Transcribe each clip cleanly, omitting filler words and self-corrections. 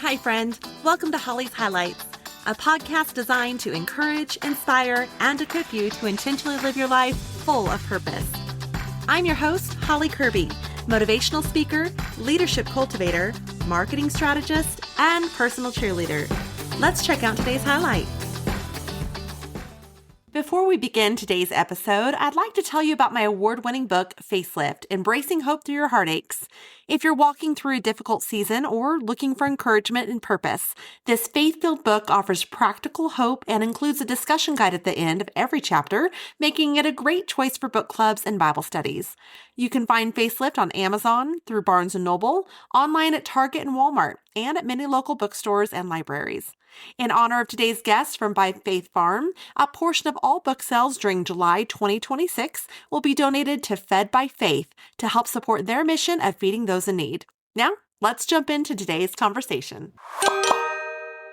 Hi, friend. Welcome to Holly's Highlights, a podcast designed to encourage, inspire, and equip you to intentionally live your life full of purpose. I'm your host, Holly Kirby, motivational speaker, leadership cultivator, marketing strategist, and personal cheerleader. Let's check out today's highlight. Before we begin today's episode, I'd like to tell you about my award-winning book, Facelift, Embracing Hope Through Your Heartaches. If you're walking through a difficult season or looking for encouragement and purpose, this faith-filled book offers practical hope and includes a discussion guide at the end of every chapter, making it a great choice for book clubs and Bible studies. You can find Facelift on Amazon, through Barnes & Noble, online at Target and Walmart, and at many local bookstores and libraries. In honor of today's guest from By Faith Farm, a portion of all book sales during July 2026 will be donated to Fed by Faith to help support their mission of feeding those in need. Now, let's jump into today's conversation.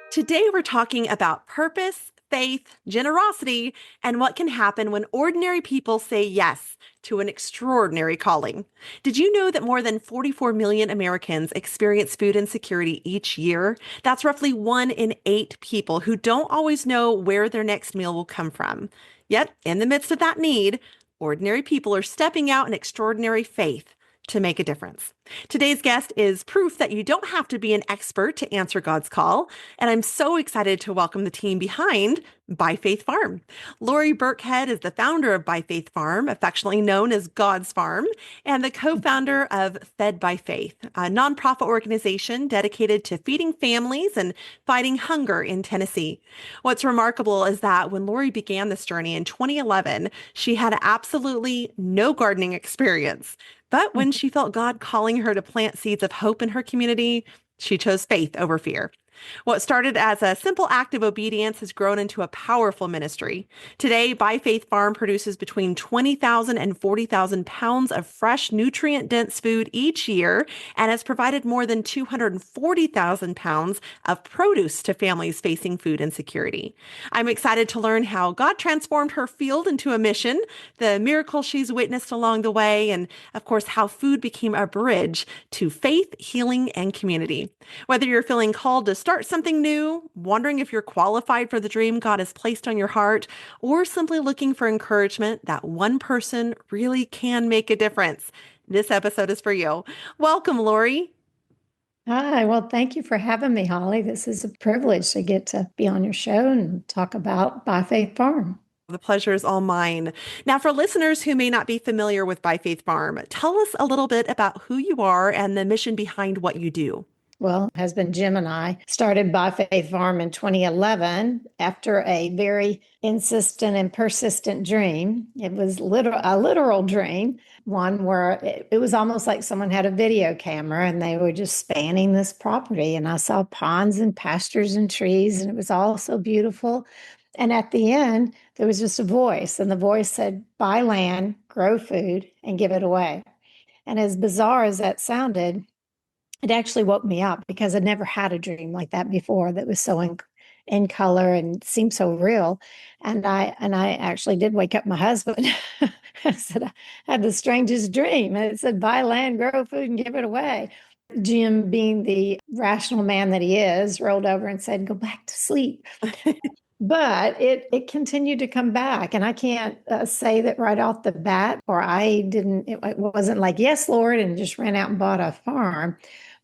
Today, we're talking about purpose, faith, generosity, and what can happen when ordinary people say yes to an extraordinary calling. Did you know that more than 44 million Americans experience food insecurity each year? That's roughly 1 in 8 people who don't always know where their next meal will come from. Yet, in the midst of that need, ordinary people are stepping out in extraordinary faith to make a difference. Today's guest is proof that you don't have to be an expert to answer God's call, and I'm so excited to welcome the team behind By Faith Farm. Lori Birckhead is the founder of By Faith Farm, affectionately known as God's Farm, and the co-founder of Fed by Faith, a nonprofit organization dedicated to feeding families and fighting hunger in Tennessee. What's remarkable is that when Lori began this journey in 2011, she had absolutely no gardening experience. But when she felt God calling her to plant seeds of hope in her community, she chose faith over fear. What started as a simple act of obedience has grown into a powerful ministry. Today, By Faith Farm produces between 20,000 and 40,000 pounds of fresh, nutrient-dense food each year and has provided more than 240,000 pounds of produce to families facing food insecurity. I'm excited to learn how God transformed her field into a mission, the miracles she's witnessed along the way, and of course, how food became a bridge to faith, healing, and community. Whether you're feeling called to start something new, wondering if you're qualified for the dream God has placed on your heart, or simply looking for encouragement that one person really can make a difference, this episode is for you. Welcome, Lori. Hi, well, thank you for having me, Holly. This is a privilege to get to be on your show and talk about By Faith Farm. The pleasure is all mine. Now, for listeners who may not be familiar with By Faith Farm, tell us a little bit about who you are and the mission behind what you do. Well, husband Jim and I started By Faith Farm in 2011 after a very insistent and persistent dream. It was a literal dream, one where it was almost like someone had a video camera and they were just spanning this property. And I saw ponds and pastures and trees, and it was all so beautiful. And at the end, there was just a voice, and the voice said, buy land, grow food, and give it away. And as bizarre as that sounded, it actually woke me up because I'd never had a dream like that before that was so in color and seemed so real. And I actually did wake up my husband. I said, I had the strangest dream. And it said, buy land, grow food, and give it away. Jim, being the rational man that he is, rolled over and said, go back to sleep. But it continued to come back. And I can't say that right off the bat, or it wasn't like, yes, Lord, and just ran out and bought a farm.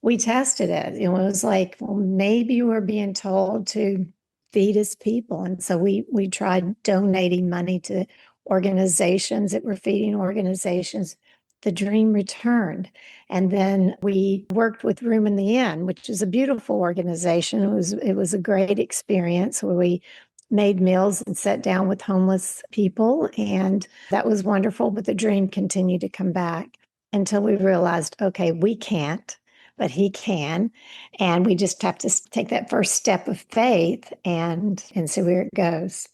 We tested it. It was like, well, maybe we're being told to feed his people. And so we tried donating money to organizations that were feeding organizations. The dream returned. And then we worked with Room in the Inn, which is a beautiful organization. It was a great experience where we made meals and sat down with homeless people. And that was wonderful. But the dream continued to come back until we realized, okay, we can't, but he can. And we just have to take that first step of faith and see where it goes.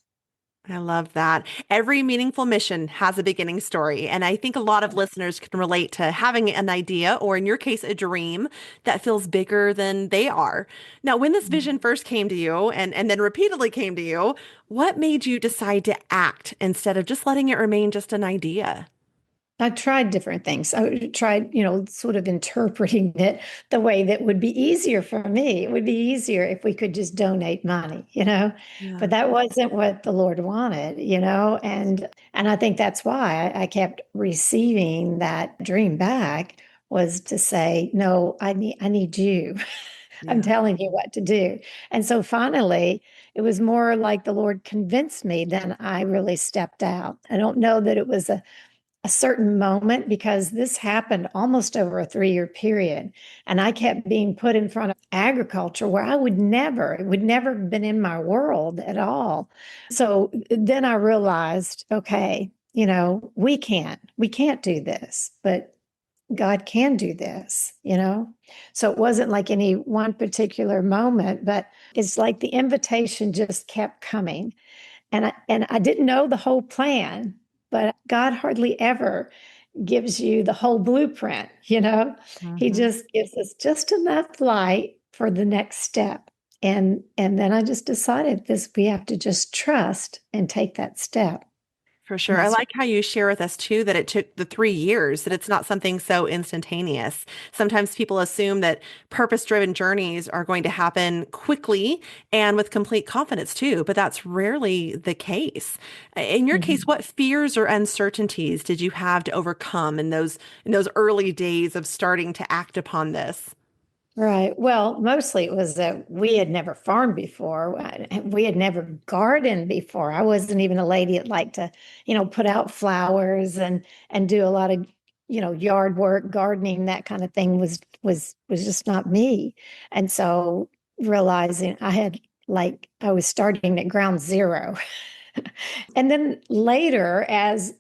I love that. Every meaningful mission has a beginning story. And I think a lot of listeners can relate to having an idea, or in your case, a dream that feels bigger than they are. Now, when this vision first came to you and then repeatedly came to you, what made you decide to act instead of just letting it remain just an idea? I tried different things. I tried, sort of interpreting it the way that would be easier for me. It would be easier if we could just donate money. Yeah. But that wasn't what the Lord wanted. And I think that's why I kept receiving that dream back was to say, no, I need you. I'm Yeah. telling you what to do. And so finally, it was more like the Lord convinced me than I really stepped out. I don't know that it was a certain moment because this happened almost over a 3-year period. And I kept being put in front of agriculture where it would never have been in my world at all. So then I realized, okay, we can't do this, but God can do this. So it wasn't like any one particular moment, but it's like the invitation just kept coming. And I didn't know the whole plan, but God hardly ever gives you the whole blueprint. He Hmm. just gives us just enough light for the next step. And then I just decided this we have to just trust and take that step. For And sure. I that's like how you share with us too that it took the 3 years, that it's not something so instantaneous. Sometimes people assume that purpose-driven journeys are going to happen quickly and with complete confidence too, but that's rarely the case. In your case, Mhm. what fears or uncertainties did you have to overcome in those early days of starting to act upon this? Right. Well, mostly it was that we had never farmed before. We had never gardened before. I wasn't even a lady that liked to put out flowers and do a lot of, yard work, gardening, that kind of thing was just not me. And so realizing I was starting at ground zero. And then later, as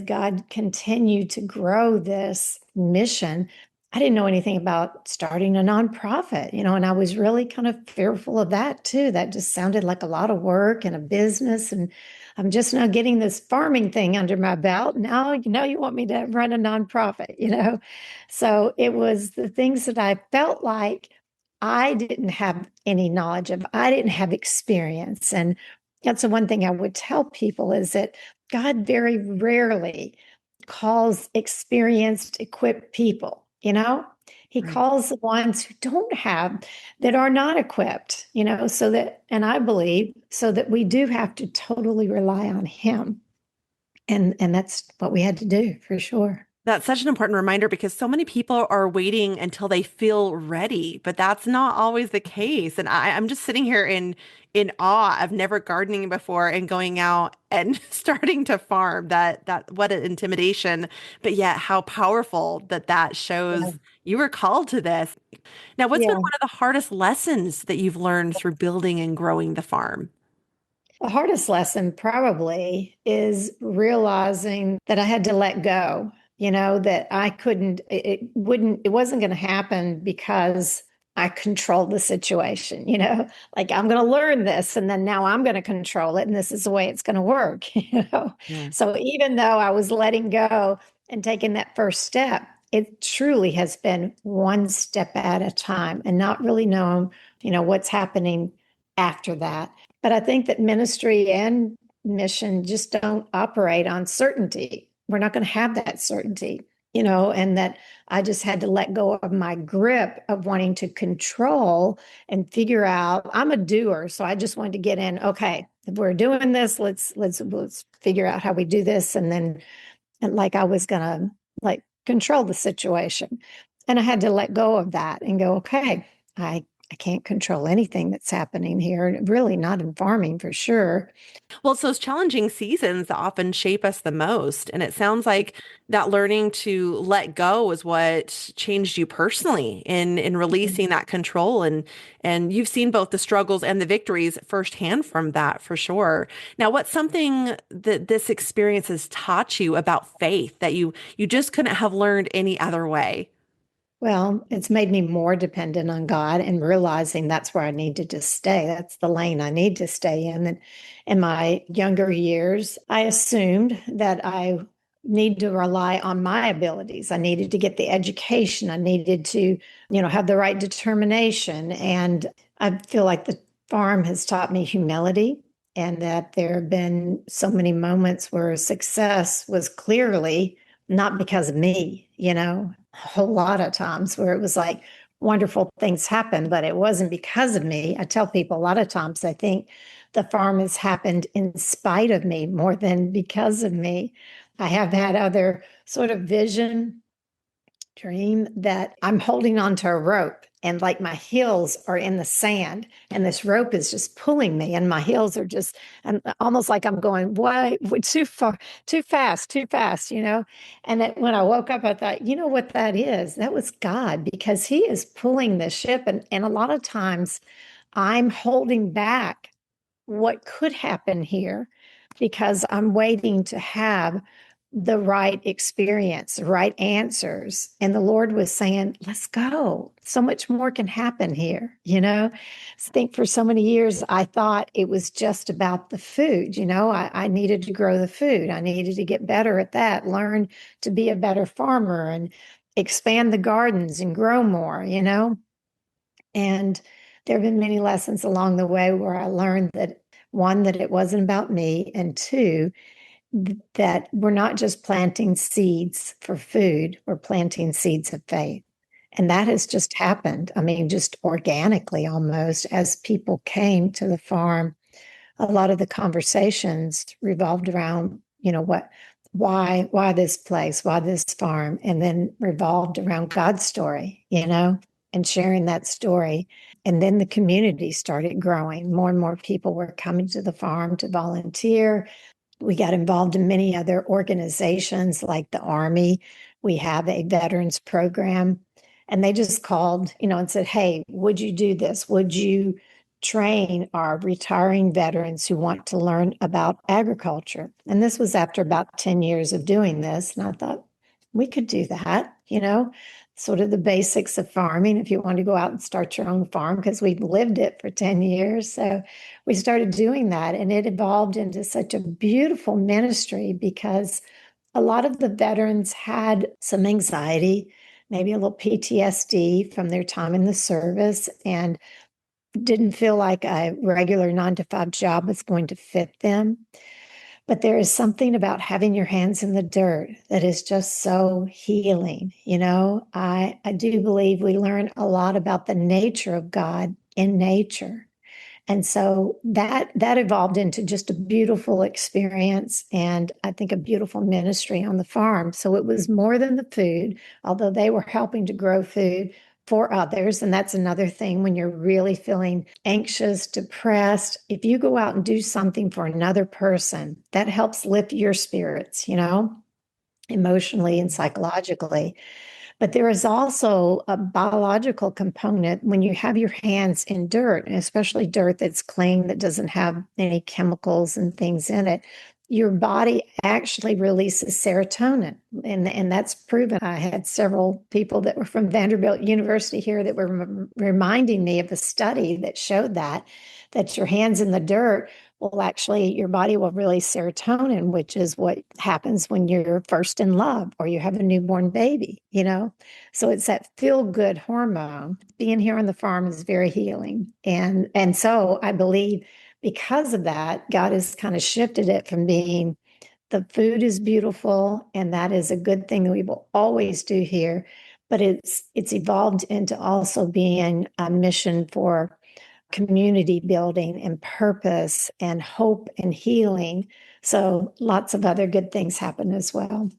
God continued to grow this mission, I didn't know anything about starting a nonprofit, and I was really kind of fearful of that too. That just sounded like a lot of work and a business. And I'm just now getting this farming thing under my belt. Now, you want me to run a nonprofit. So it was the things that I felt like I didn't have any knowledge of, I didn't have experience. And that's the one thing I would tell people is that God very rarely calls experienced, equipped people. He Right. calls the ones who don't have, that are not equipped, so that, and I believe, so that we do have to totally rely on Him. And that's what we had to do for sure. That's such an important reminder because so many people are waiting until they feel ready, but that's not always the case. And I'm just sitting here in awe of never gardening before and going out and starting to farm. That what an intimidation, but yet how powerful that Yeah. shows you were called to this. Now, what's been Yeah. one of the hardest lessons that you've learned through building and growing the farm? The hardest lesson probably is realizing that I had to let go, that I couldn't, it wasn't going to happen because I controlled the situation. Like I'm going to learn this and then now I'm going to control it and this is the way it's going to work. Yeah. So even though I was letting go and taking that first step, it truly has been one step at a time and not really knowing, what's happening after that. But I think that ministry and mission just don't operate on certainty. We're not going to have that certainty, and that I just had to let go of my grip of wanting to control and figure out. I'm a doer, so I just wanted to get in. Okay, if we're doing this, let's figure out how we do this, and then and like I was gonna like control the situation, and I had to let go of that and go. Okay, I can't control anything that's happening here, really not in farming for sure. Well, it's those challenging seasons that often shape us the most. And it sounds like that learning to let go is what changed you personally in releasing that control. And you've seen both the struggles and the victories firsthand from that for sure. Now, what's something that this experience has taught you about faith that you just couldn't have learned any other way? Well, it's made me more dependent on God and realizing that's where I needed to stay. That's the lane I need to stay in. And in my younger years, I assumed that I need to rely on my abilities. I needed to get the education. I needed to, have the right determination. And I feel like the farm has taught me humility and that there have been so many moments where success was clearly not because of me, a whole lot of times where it was like wonderful things happened, but it wasn't because of me. I tell people a lot of times I think the farm has happened in spite of me more than because of me. I have had other sort of vision dream that I'm holding onto a rope and like my heels are in the sand and this rope is just pulling me and my heels are just and almost like I'm going way too far, too fast. And that when I woke up, I thought, you know what that is? That was God because He is pulling the ship. And a lot of times I'm holding back what could happen here because I'm waiting to have the right experience, the right answers. And the Lord was saying, let's go. So much more can happen here. I think for so many years, I thought it was just about the food. I needed to grow the food. I needed to get better at that, learn to be a better farmer and expand the gardens and grow more. And there have been many lessons along the way where I learned that one, that it wasn't about me, and two, that we're not just planting seeds for food, we're planting seeds of faith. And that has just happened. I mean, just organically almost as people came to the farm. A lot of the conversations revolved around, why this place, why this farm, and then revolved around God's story, and sharing that story. And then the community started growing. More and more people were coming to the farm to volunteer. We got involved in many other organizations like the Army. We have a veterans program. And they just called, and said, hey, would you do this? Would you train our retiring veterans who want to learn about agriculture? And this was after about 10 years of doing this. And I thought, we could do that, sort of the basics of farming if you want to go out and start your own farm, because we've lived it for 10 years. So we started doing that, and it evolved into such a beautiful ministry because a lot of the veterans had some anxiety, maybe a little PTSD from their time in the service, and didn't feel like a regular 9 to 5 job was going to fit them. But there is something about having your hands in the dirt that is just so healing. I do believe we learn a lot about the nature of God in nature. And so that evolved into just a beautiful experience and I think a beautiful ministry on the farm. So it was more than the food, although they were helping to grow food for others. And that's another thing when you're really feeling anxious, depressed. If you go out and do something for another person, that helps lift your spirits, emotionally and psychologically. But there is also a biological component when you have your hands in dirt, and especially dirt that's clean, that doesn't have any chemicals and things in it. Your body actually releases serotonin, and that's proven. I had several people that were from Vanderbilt University here that were reminding me of a study that showed that your hands in the dirt well, actually, your body will release serotonin, which is what happens when you're first in love or you have a newborn baby. So it's that feel-good hormone. Being here on the farm is very healing. And so I believe because of that, God has kind of shifted it from being the food is beautiful, and that is a good thing that we will always do here. But it's evolved into also being a mission for community building and purpose and hope and healing. So lots of other good things happen as well.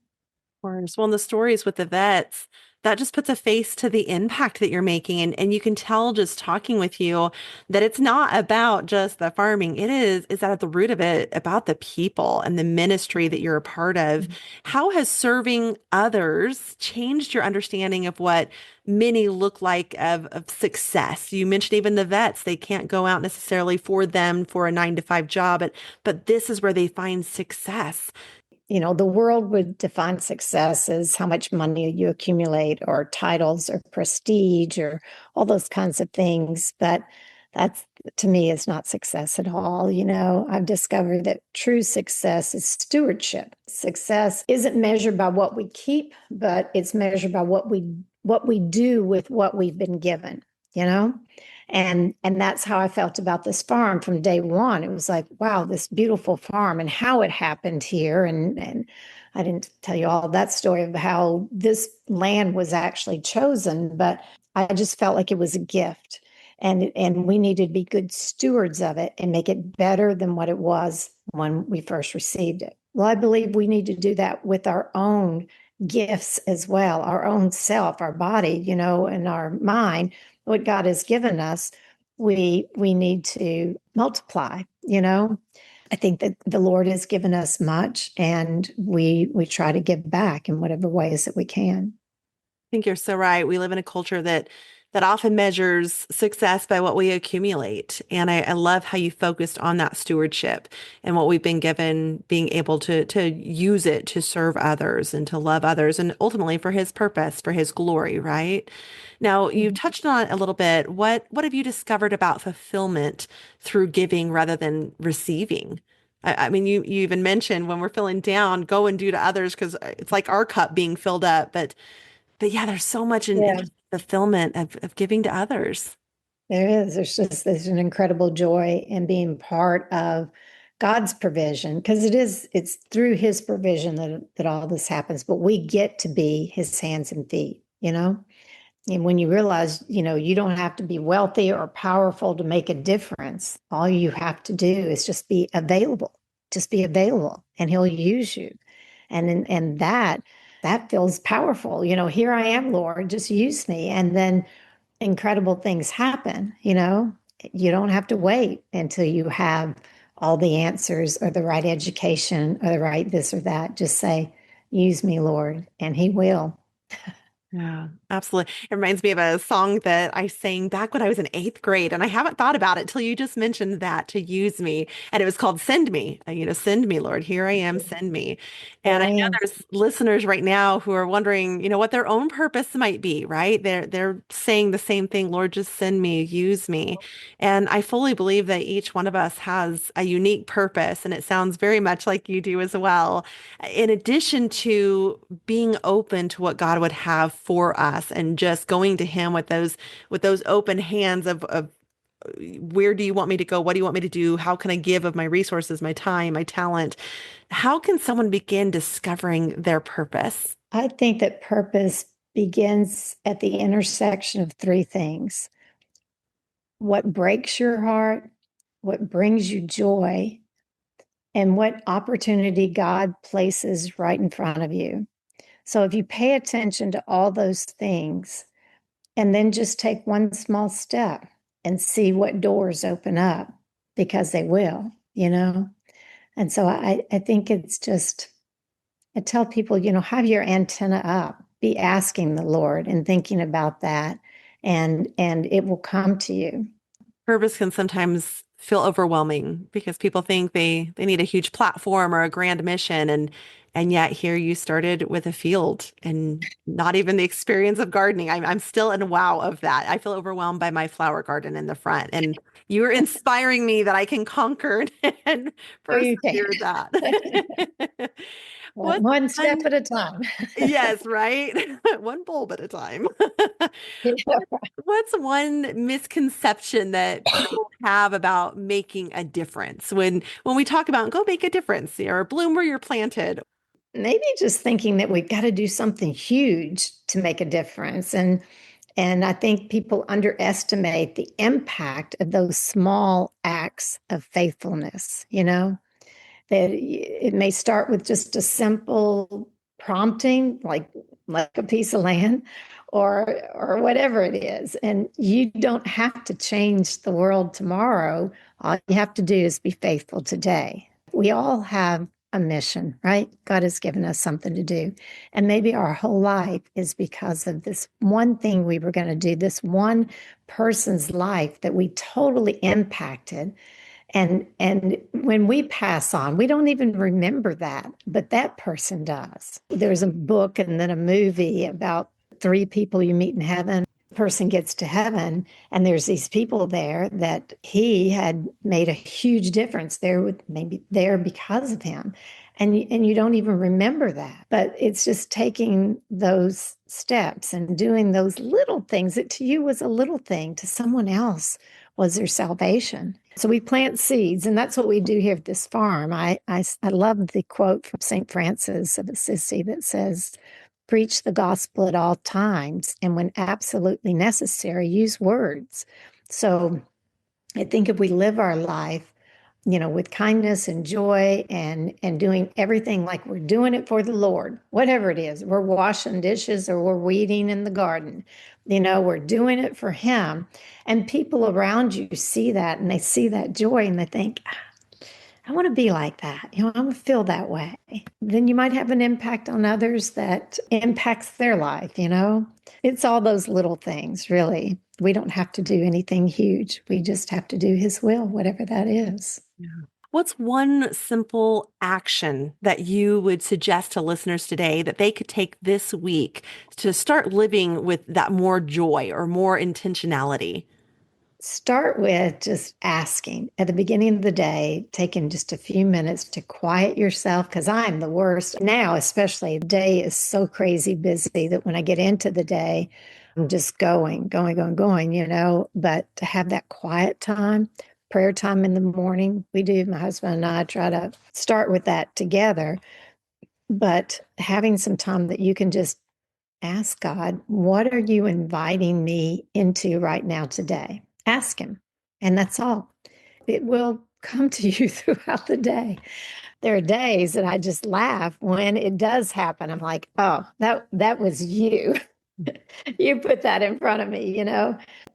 Course. Well, in the stories with the vets, that just puts a face to the impact that you're making. And you can tell just talking with you that it's not about just the farming. Is that at the root of it about the people and the ministry that you're a part of? How has serving others changed your understanding of what many look like of success? You mentioned even the vets, they can't go out necessarily for them for a 9 to 5 job, but this is where they find success. The world would define success as how much money you accumulate or titles or prestige or all those kinds of things. But that's, to me, is not success at all. I've discovered that true success is stewardship. Success isn't measured by what we keep, but it's measured by what we do with what we've been given, you know? And that's how I felt about this farm from day one. It was like, wow, this beautiful farm and how it happened here. And I didn't tell you all that story of how this land was actually chosen, but I just felt like it was a gift. And we needed to be good stewards of it and make it better than what it was when we first received it. Well, I believe we need to do that with our own gifts as well, our own self, our body, and our mind, what God has given us. We need to multiply. I think that the Lord has given us much, and we try to give back in whatever ways that we can. Think you're so right. We live in a culture that often measures success by what we accumulate. And I love how you focused on that stewardship and what we've been given, being able to use it to serve others and to love others and ultimately for his purpose, for his glory, right? Now, you've touched on it a little bit. What have you discovered about fulfillment through giving rather than receiving? I mean, you even mentioned when we're feeling down, go and do to others because it's like our cup being filled up. But yeah, there's so much in Yeah, just fulfillment of giving to others. there is. There's an incredible joy in being part of God's provision because it's through his provision that all this happens, but we get to be his hands and feet. And when you realize, you don't have to be wealthy or powerful to make a difference. All you have to do is just be available. Just be available, and he'll use you. And that feels powerful. Here I am, Lord, just use me. And then incredible things happen. You don't have to wait until you have all the answers or the right education or the right this or that. Just say, use me, Lord, and he will. Yeah, absolutely. It reminds me of a song that I sang back when I was in eighth grade, and I haven't thought about it till you just mentioned that to use me. And it was called Send Me, send me, Lord. Here I am, send me. Here And I I know am. there's listeners right now who are wondering, what their own purpose might be, right? They're saying the same thing, Lord, just send me, use me. And I fully believe that each one of us has a unique purpose, and it sounds very much like you do as well. In addition to being open to what God would have for us and just going to him with those open hands of where do you want me to go? What do you want me to do? How can I give of my resources, my time, my talent? How can someone begin discovering their purpose? I think that purpose begins at the intersection of three things: what breaks your heart, what brings you joy, and what opportunity God places right in front of you. So if you pay attention to all those things and then just take one small step and see what doors open up, because they will. And so I think it's just, I tell people, have your antenna up, be asking the Lord and thinking about that, and it will come to you. Purpose can sometimes feel overwhelming because people think they need a huge platform or a grand mission and yet here you started with a field and not even the experience of gardening. I'm still in wow of that. I feel overwhelmed by my flower garden in the front and you're inspiring me that I can conquer and Oh, you can. persevere that. What's One step one at a time. Yes, right. One bulb at a time. What's one misconception that people have about making a difference when we talk about go make a difference or bloom where you're planted? Maybe just thinking that we've got to do something huge to make a difference. And I think people underestimate the impact of those small acts of faithfulness. That it may start with just a simple prompting, like a piece of land, or whatever it is. And you don't have to change the world tomorrow. All you have to do is be faithful today. We all have a mission, right? God has given us something to do. And maybe our whole life is because of this one thing we were going to do, this one person's life that we totally impacted. And when we pass on, we don't even remember that, but that person does. There's a book and then a movie about three people you meet in heaven. The person gets to heaven, and there's these people there that he had made a huge difference. There with maybe there because of him. And you don't even remember that. But it's just taking those steps and doing those little things that to you was a little thing, to someone else was their salvation. So we plant seeds, and that's what we do here at this farm. I love the quote from St. Francis of Assisi that says, preach the gospel at all times, and when absolutely necessary, use words. So I think if we live our life, with kindness and joy and doing everything like we're doing it for the Lord, whatever it is, we're washing dishes or we're weeding in the garden, we're doing it for Him. And people around you see that and they see that joy and they think, I want to be like that. I want to feel that way. Then you might have an impact on others that impacts their life. It's all those little things, really. We don't have to do anything huge. We just have to do His will, whatever that is. Yeah. What's one simple action that you would suggest to listeners today that they could take this week to start living with that more joy or more intentionality? Start with just asking at the beginning of the day, taking just a few minutes to quiet yourself, because I'm the worst now, especially the day is so crazy busy that when I get into the day, I'm just going, but to have that quiet time, prayer time in the morning, we do, my husband and I try to start with that together, but having some time that you can just ask God, what are you inviting me into right now today? Ask Him. And that's all. It will come to you throughout the day. There are days that I just laugh when it does happen. I'm like, oh, that was you. You put that in front of me.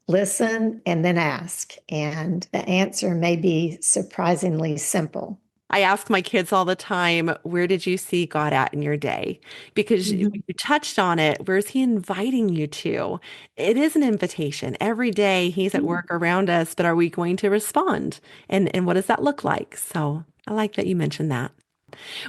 Listen and then ask. And the answer may be surprisingly simple. I ask my kids all the time, where did you see God at in your day? Because you Mhm. touched on it. Where's He inviting you to? It is an invitation. Every day He's at work around us, but are we going to respond? And what does that look like? So I like that you mentioned that.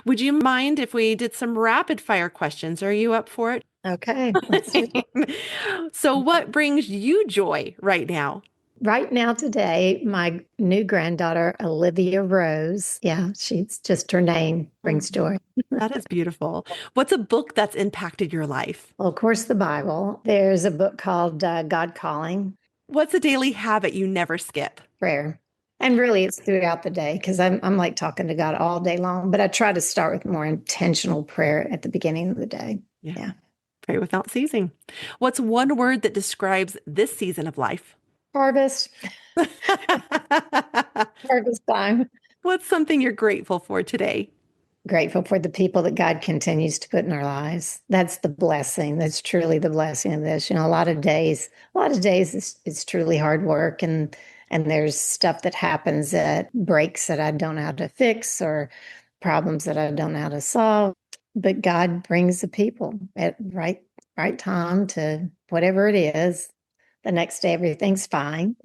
Would you mind if we did some rapid fire questions? Are you up for Okay, let's do it. it? So what brings you joy right now? Right now, today, my new granddaughter, Olivia Rose, yeah, she's just her name brings Mhm. joy. That is beautiful. What's a book that's impacted your life? Well, of course, the Bible. There's a book called God Calling, What's a daily habit you never skip? prayer. And really, it's throughout the day because I'm like talking to God all day long, but I try to start with more intentional prayer at the beginning of the day. Yeah, Yeah. pray without ceasing. What's one word that describes this season of life? Harvest, harvest time. What's something you're grateful for today? Grateful for the people that God continues to put in our lives. That's the blessing. That's truly the blessing of this. A lot of days it's truly hard work and there's stuff that happens that breaks that I don't know how to fix or problems that I don't know how to solve. But God brings the people at right time to whatever it is. The next day everything's fine.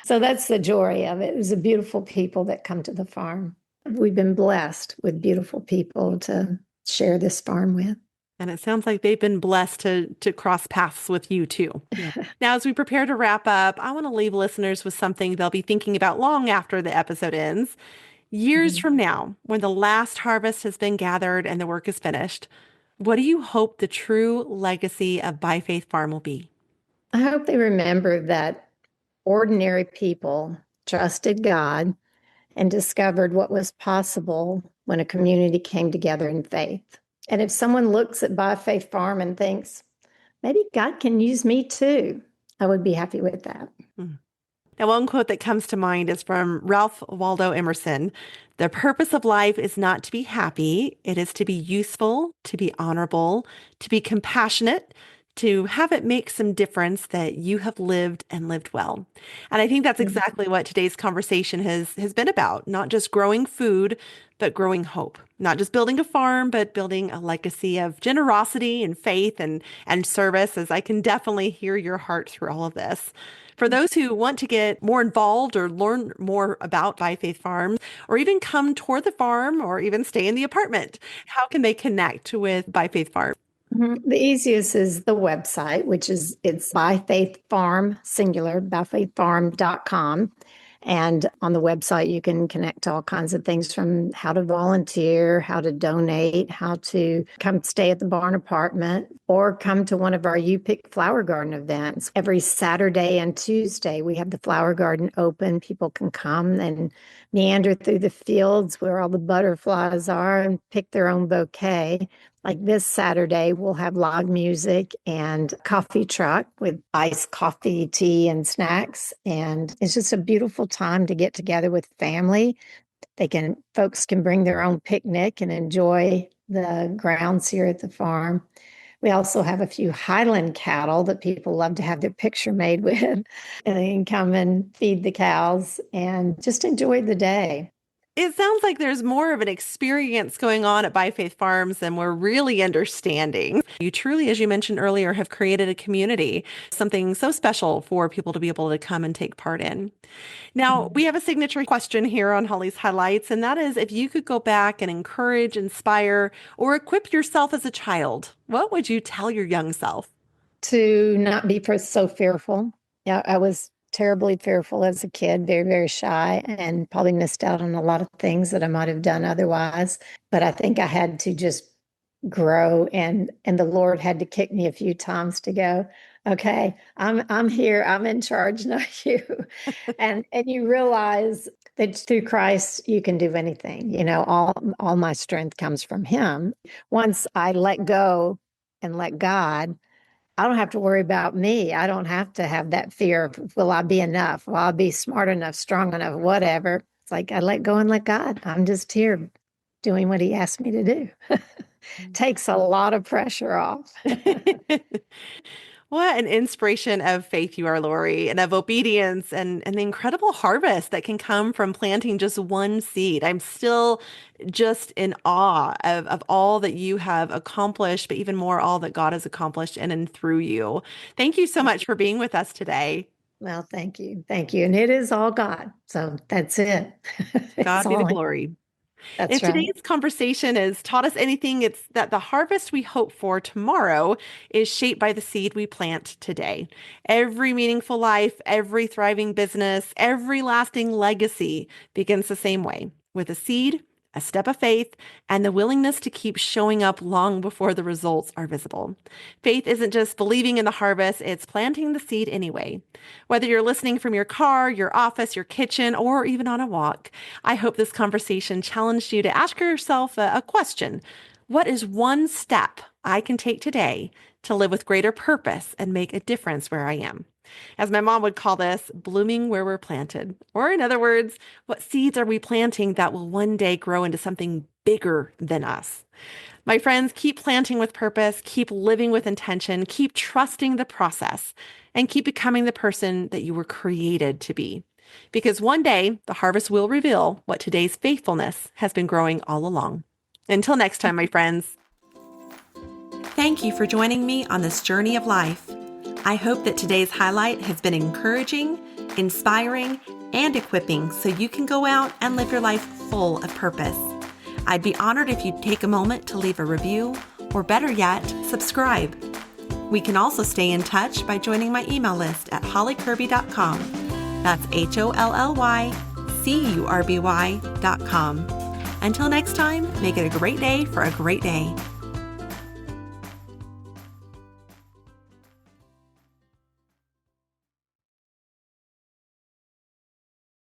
So that's the joy of it. It's the beautiful people that come to the farm. We've been blessed with beautiful people to share this farm with. And it sounds like they've been blessed to cross paths with you too. Now, as we prepare to wrap up, I want to leave listeners with something they'll be thinking about long after the episode ends. Years Mhm. from now, when the last harvest has been gathered and the work is finished, what do you hope the true legacy of By Faith Farm will be? I hope they remember that ordinary people trusted God and discovered what was possible when a community came together in faith. And if someone looks at By Faith Farm and thinks, maybe God can use me too, I would be happy with that. Hmm. Now, one quote that comes to mind is from Ralph Waldo Emerson. The purpose of life is not to be happy. It is to be useful, to be honorable, to be compassionate, to have it make some difference that you have lived and lived well. And I think that's exactly what today's conversation has been about, not just growing food, but growing hope. Not just building a farm, but building a legacy of generosity and faith and service, as I can definitely hear your heart through all of this. For those who want to get more involved or learn more about By Faith Farm, or even come toward the farm or even stay in the apartment, how can they connect with By Faith Farm? Mhm. The easiest is the website, which is it's by Faith Farm, singular, byfaithfarm.com. And on the website, you can connect to all kinds of things from how to volunteer, how to donate, how to come stay at the barn apartment, or come to one of our You Pick Flower Garden events. Every Saturday and Tuesday, we have the flower garden open. People can come and meander through the fields where all the butterflies are and pick their own bouquet. Like this Saturday, we'll have live music and coffee truck with iced coffee, tea, and snacks. And it's just a beautiful time to get together with family. Folks can bring their own picnic and enjoy the grounds here at the farm. We also have a few Highland cattle that people love to have their picture made with. And they can come and feed the cows and just enjoy the day. It sounds like there's more of an experience going on at By Faith Farms than we're really understanding. You truly, as you mentioned earlier, have created a community, something so special for people to be able to come and take part in. Now, we have a signature question here on Holly's Highlights, and that is if you could go back and encourage, inspire, or equip yourself as a child, what would you tell your young self? To not be so fearful. Yeah, I was terribly fearful as a kid, very, very shy, and probably missed out on a lot of things that I might have done otherwise. But I think I had to just grow, and the Lord had to kick me a few times to go, okay, I'm here, I'm in charge, not you. and you realize that through Christ you can do anything. All my strength comes from Him. Once I let go and let God, I don't have to worry about me. I don't have to have that fear of, will I be enough? Will I be smart enough, strong enough, whatever? It's like I let go and let God. I'm just here doing what He asked me to do. Takes a lot of pressure off. What an inspiration of faith you are, Lori, and of obedience and the incredible harvest that can come from planting just one seed. I'm still just in awe of all that you have accomplished, but even more, all that God has accomplished in and through you. Thank you so much for being with us today. Well, thank you. Thank you. And it is all God. So that's it. God be the glory. That's If right. today's conversation has taught us anything, it's that the harvest we hope for tomorrow is shaped by the seed we plant today. Every meaningful life, every thriving business, every lasting legacy begins the same way, with a seed, a step of faith, and the willingness to keep showing up long before the results are visible. Faith isn't just believing in the harvest, it's planting the seed anyway. Whether you're listening from your car, your office, your kitchen, or even on a walk, I hope this conversation challenged you to ask yourself a question. What is one step I can take today to live with greater purpose and make a difference where I am? As my mom would call this, blooming where we're planted. Or in other words, what seeds are we planting that will one day grow into something bigger than us? My friends, keep planting with purpose, keep living with intention, keep trusting the process, and keep becoming the person that you were created to be. Because one day, the harvest will reveal what today's faithfulness has been growing all along. Until next time, my friends. Thank you for joining me on this journey of life. I hope that today's highlight has been encouraging, inspiring, and equipping so you can go out and live your life full of purpose. I'd be honored if you'd take a moment to leave a review, or better yet, subscribe. We can also stay in touch by joining my email list at hollykirby.com. That's HOLLYCURBY.com. Until next time, make it a great day for a great day.